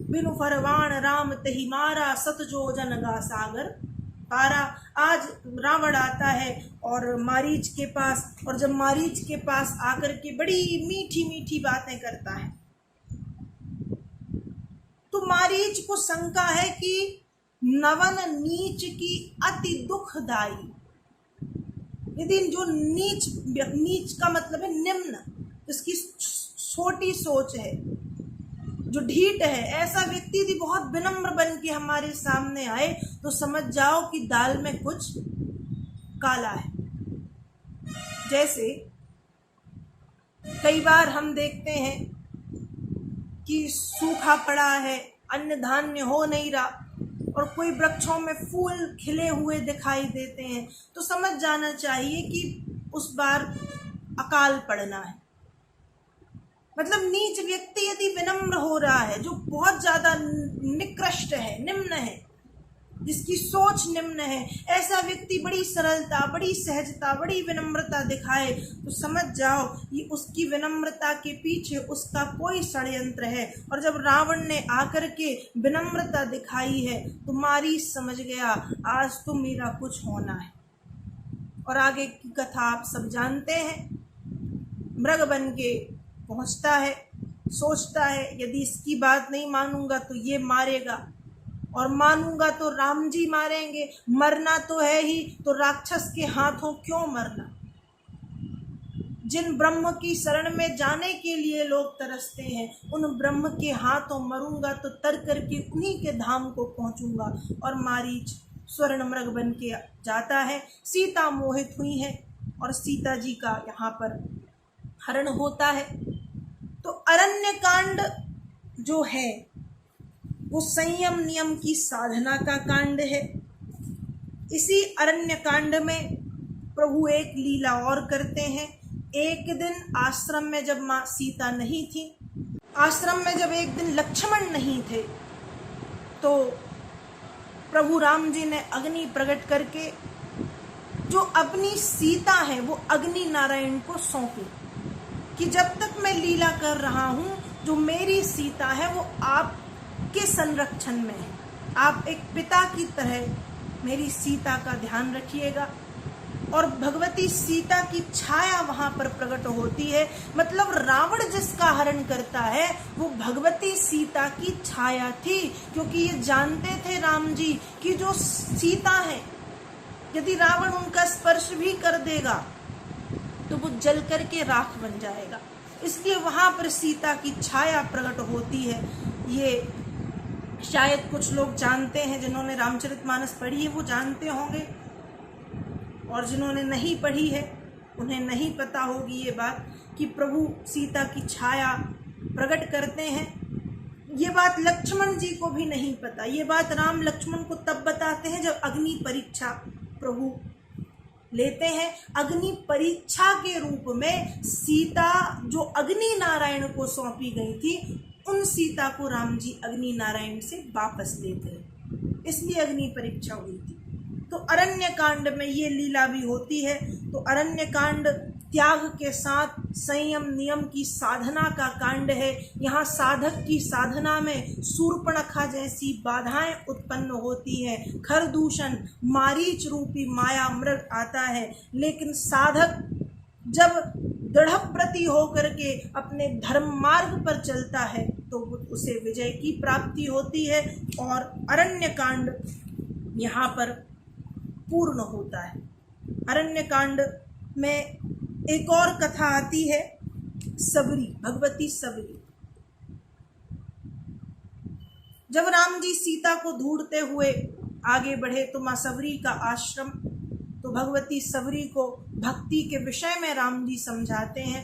बिनु फरवान राम तही मारा, सत जो जन गा सागर पारा। आज रावण आता है और मारीच के पास, और जब मारीच के पास आकर के बड़ी मीठी मीठी बातें करता है, तो मारीच को शंका है कि नवन नीच की अति दुखदाई। यदि जो नीच, नीच का मतलब है निम्न, जिसकी छोटी सोच है, जो ढीठ है, ऐसा व्यक्ति यदि बहुत विनम्र बन के हमारे सामने आए तो समझ जाओ कि दाल में कुछ काला है। जैसे कई बार हम देखते हैं कि सूखा पड़ा है, अन्न धान्य हो नहीं रहा, और कोई वृक्षों में फूल खिले हुए दिखाई देते हैं, तो समझ जाना चाहिए कि उस बार अकाल पड़ना है। मतलब नीच व्यक्ति यदि विनम्र हो रहा है, जो बहुत ज्यादा निकृष्ट है, निम्न है, जिसकी सोच निम्न है, ऐसा व्यक्ति बड़ी सरलता, बड़ी सहजता, बड़ी विनम्रता दिखाए, तो समझ जाओ ये उसकी विनम्रता के पीछे उसका कोई षड्यंत्र है। और जब रावण ने आकर के विनम्रता दिखाई है तो मारीच समझ गया आज तो मेरा कुछ होना है। और आगे की कथा आप सब जानते हैं। मृग बन के पहुंचता है, सोचता है यदि इसकी बात नहीं मानूंगा तो ये मारेगा, और मानूंगा तो राम जी मारेंगे, मरना तो है ही, तो राक्षस के हाथों क्यों मरना। जिन ब्रह्म की शरण में जाने के लिए लोग तरसते हैं, उन ब्रह्म के हाथों मरूंगा तो तर करके उन्हीं के धाम को पहुंचूंगा। और मारीच स्वर्ण मृग बन के जाता है। सीता मोहित हुई है और सीता जी का यहाँ पर हरण होता है। तो अरण्य कांड जो है वो संयम नियम की साधना का कांड है। इसी अरण्य कांड में प्रभु एक लीला और करते हैं। एक दिन आश्रम में जब माँ सीता नहीं थी, आश्रम में जब एक दिन लक्ष्मण नहीं थे, तो प्रभु राम जी ने अग्नि प्रकट करके जो अपनी सीता है वो अग्नि नारायण को सौंपी कि जब तक मैं लीला कर रहा हूँ, जो मेरी सीता है वो आपके संरक्षण में है। आप एक पिता की तरह मेरी सीता का ध्यान रखिएगा। और भगवती सीता की छाया वहां पर प्रकट होती है। मतलब रावण जिसका हरण करता है वो भगवती सीता की छाया थी, क्योंकि ये जानते थे राम जी कि जो सीता है, यदि रावण उनका स्पर्श भी कर देगा तो वो जल करके राख बन जाएगा। इसलिए वहां पर सीता की छाया प्रकट होती है। ये शायद कुछ लोग जानते हैं, जिन्होंने रामचरितमानस पढ़ी है वो जानते होंगे, और जिन्होंने नहीं पढ़ी है उन्हें नहीं पता होगी ये बात कि प्रभु सीता की छाया प्रकट करते हैं। ये बात लक्ष्मण जी को भी नहीं पता। ये बात राम लक्ष्मण को तब बताते हैं जब अग्नि परीक्षा प्रभु लेते हैं। अग्नि परीक्षा के रूप में सीता जो अग्नि नारायण को सौंपी गई थी, उन सीता को राम जी अग्नि नारायण से वापस लेते हैं, इसलिए अग्नि परीक्षा हुई थी। तो अरण्य कांड में ये लीला भी होती है। तो अरण्य कांड त्याग के साथ संयम नियम की साधना का कांड है। यहाँ साधक की साधना में शूर्पणखा जैसी बाधाएं उत्पन्न होती है। खरदूषण मारीच रूपी माया मृग आता है, लेकिन साधक जब दृढ़ प्रति होकर के अपने धर्म मार्ग पर चलता है तो उसे विजय की प्राप्ति होती है। और अरण्य कांड यहाँ पर पूर्ण होता है। अरण्य कांड में एक और कथा आती है, सबरी, भगवती सबरी। जब राम जी सीता को ढूंढते हुए आगे बढ़े तो माँ सबरी का आश्रम, तो भगवती सबरी को भक्ति के विषय में राम जी समझाते हैं